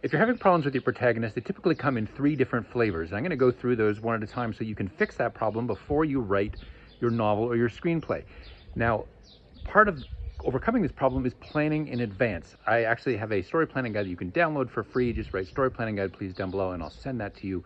If you're having problems with your protagonist, they typically come in 3 different flavors. I'm going to go through those one at a time so you can fix that problem before you write your novel or your screenplay. Now, part of overcoming this problem is planning in advance. I actually have a story planning guide that you can download for free. Just write story planning guide, please, down below, and I'll send that to you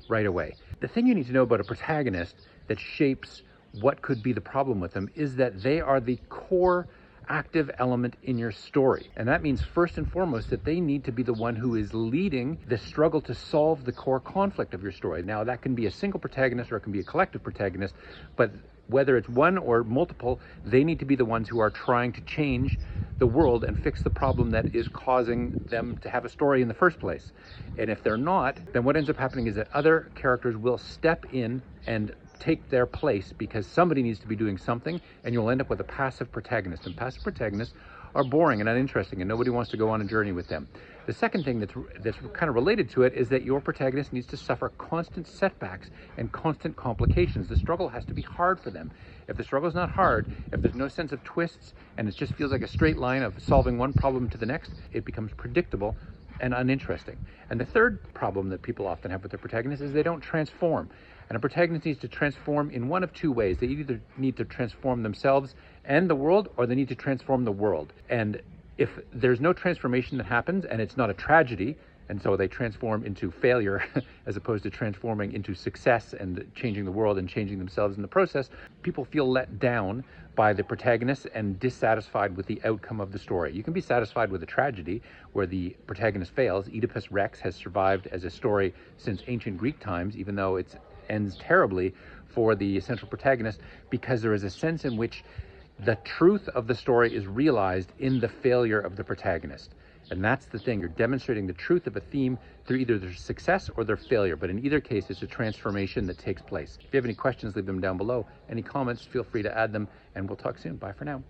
right away. The thing you need to know about a protagonist that shapes what could be the problem with them is that they are the core active element in your story. And that means first and foremost that they need to be the one who is leading the struggle to solve the core conflict of your story. Now, that can be a single protagonist or it can be a collective protagonist, but whether it's one or multiple, they need to be the ones who are trying to change the world and fix the problem that is causing them to have a story in the first place. And if they're not, then what ends up happening is that other characters will step in and take their place because somebody needs to be doing something, and you'll end up with a passive protagonist. And passive protagonists are boring and uninteresting, and nobody wants to go on a journey with them. The second thing that's kind of related to it is that your protagonist needs to suffer constant setbacks and constant complications. The struggle has to be hard for them. If the struggle is not hard, if there's no sense of twists, and it just feels like a straight line of solving one problem to the next, it becomes predictable and uninteresting. And the third problem that people often have with their protagonists is they don't transform. And a protagonist needs to transform in one of 2 ways. They either need to transform themselves and the world, or they need to transform the world. And if there's no transformation that happens, and it's not a tragedy, and so they transform into failure as opposed to transforming into success and changing the world and changing themselves in the process, people feel let down by the protagonist and dissatisfied with the outcome of the story. You can be satisfied with a tragedy where the protagonist fails. Oedipus Rex has survived as a story since ancient Greek times, even though it ends terribly for the central protagonist, because there is a sense in which the truth of the story is realized in the failure of the protagonist. And that's the thing. You're demonstrating the truth of a theme through either their success or their failure. But in either case, it's a transformation that takes place. If you have any questions, leave them down below. Any comments, feel free to add them. And we'll talk soon. Bye for now.